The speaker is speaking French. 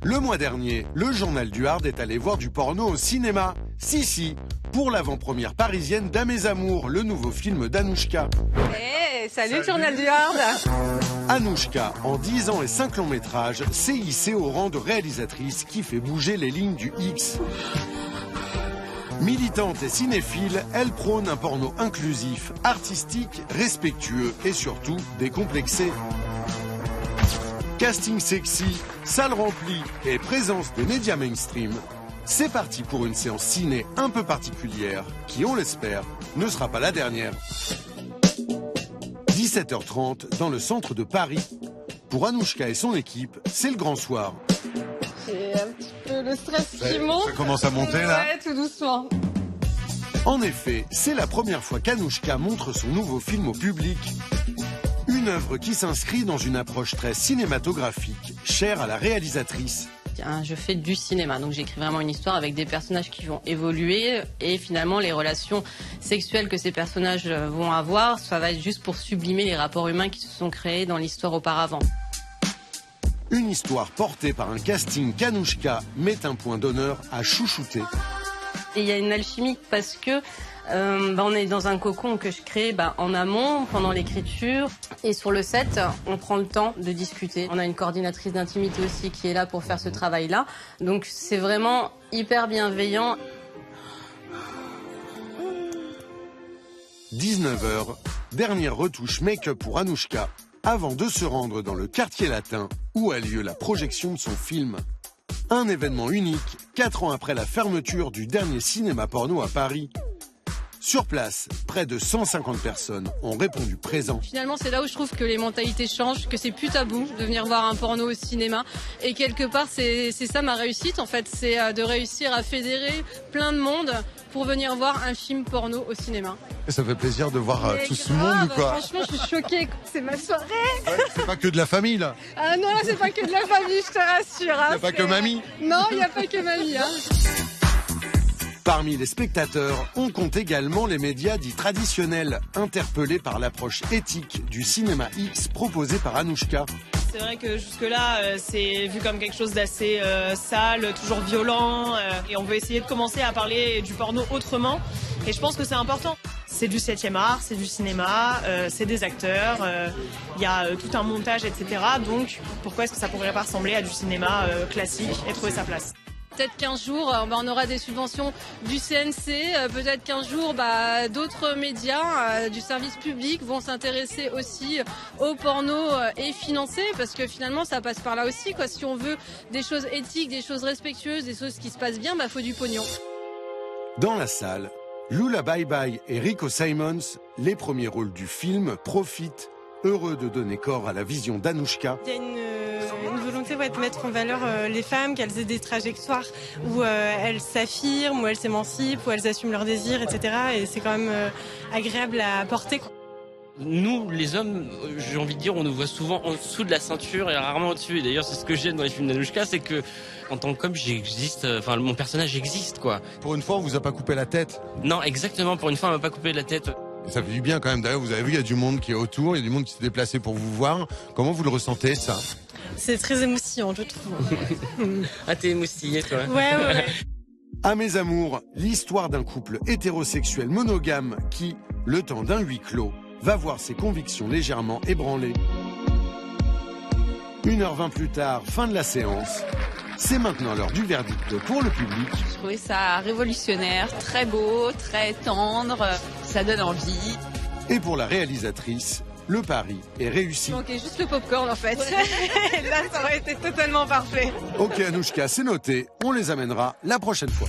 Le mois dernier, le Journal du Hard est allé voir du porno au cinéma. Si, pour l'avant-première parisienne d'À mes amours, le nouveau film d'Anouchka. Hey, salut le Journal du Hard. Anouchka, en 10 ans et 5 longs métrages, s'est hissée au rang de réalisatrice qui fait bouger les lignes du X. Militante et cinéphile, elle prône un porno inclusif, artistique, respectueux et surtout décomplexé. Casting sexy, salle remplie et présence des médias mainstream, c'est parti pour une séance ciné un peu particulière qui, on l'espère, ne sera pas la dernière. 17h30 dans le centre de Paris. Pour Anouchka et son équipe, c'est le grand soir. J'ai un petit peu le stress qui monte. Ça commence à monter là. Ouais, tout doucement. En effet, c'est la première fois qu'Anouchka montre son nouveau film au public. Une œuvre qui s'inscrit dans une approche très cinématographique, chère à la réalisatrice. Je fais du cinéma, donc j'écris vraiment une histoire avec des personnages qui vont évoluer et finalement les relations sexuelles que ces personnages vont avoir, ça va être juste pour sublimer les rapports humains qui se sont créés dans l'histoire auparavant. Une histoire portée par un casting qu'Anouchka met un point d'honneur à chouchouter. Et il y a une alchimie parce que on est dans un cocon que je crée en amont, pendant l'écriture. Et sur le set, on prend le temps de discuter. On a une coordinatrice d'intimité aussi qui est là pour faire ce travail-là. Donc c'est vraiment hyper bienveillant. 19h, dernière retouche make-up pour Anouchka, avant de se rendre dans le quartier latin où a lieu la projection de son film. Un événement unique, 4 ans après la fermeture du dernier cinéma porno à Paris. Sur place, près de 150 personnes ont répondu présent. Finalement, c'est là où je trouve que les mentalités changent, que c'est plus tabou de venir voir un porno au cinéma. Et quelque part, c'est ça ma réussite, en fait. C'est de réussir à fédérer plein de monde pour venir voir un film porno au cinéma. Et ça fait plaisir de voir tout ce grave, monde ou quoi? Franchement, je suis choquée. C'est ma soirée. Ouais, c'est pas que de la famille là. Ah non, là, c'est pas que de la famille, je te rassure. Il n'y a pas que mamie. Non, il n'y a pas que mamie. Parmi les spectateurs, on compte également les médias dits traditionnels, interpellés par l'approche éthique du cinéma X proposé par Anouchka. C'est vrai que jusque-là, c'est vu comme quelque chose d'assez sale, toujours violent. Et on veut essayer de commencer à parler du porno autrement. Et je pense que c'est important. C'est du 7e art, c'est du cinéma, c'est des acteurs, il y a tout un montage, etc. Donc pourquoi est-ce que ça pourrait pas ressembler à du cinéma classique et trouver sa place ? Peut-être qu'un jour, on aura des subventions du CNC. Peut-être qu'un jour, d'autres médias du service public vont s'intéresser aussi au porno et financer. Parce que finalement, ça passe par là aussi, quoi. Si on veut des choses éthiques, des choses respectueuses, des choses qui se passent bien, faut du pognon. Dans la salle, Lula Bye Bye et Rico Simons, les premiers rôles du film, profitent, heureux de donner corps à la vision d'Anouchka. Il y a une volonté de mettre en valeur les femmes, qu'elles aient des trajectoires où elles s'affirment, où elles s'émancipent, où elles assument leurs désirs, etc. Et c'est quand même agréable à porter. Nous, les hommes, j'ai envie de dire, on nous voit souvent en dessous de la ceinture et rarement au-dessus. Et d'ailleurs, c'est ce que j'aime dans les films d'Anouchka, c'est que en tant qu'homme, j'existe, mon personnage existe, quoi. Pour une fois, on vous a pas coupé la tête? Non, exactement, pour une fois, on m'a pas coupé la tête. Ça fait du bien quand même. D'ailleurs, vous avez vu, il y a du monde qui est autour, il y a du monde qui s'est déplacé pour vous voir. Comment vous le ressentez, ça? C'est très émoustillant, je trouve. Ah, t'es émoustillé, toi? Ouais. À mes amours, l'histoire d'un couple hétérosexuel monogame qui, le temps d'un huis clos, va voir ses convictions légèrement ébranlées. 1h20 plus tard, fin de la séance. C'est maintenant l'heure du verdict pour le public. Je trouvais ça révolutionnaire, très beau, très tendre, ça donne envie. Et pour la réalisatrice, le pari est réussi. Il manquait juste le popcorn en fait. Là, ça aurait été totalement parfait. Ok Anouchka, c'est noté, on les amènera la prochaine fois.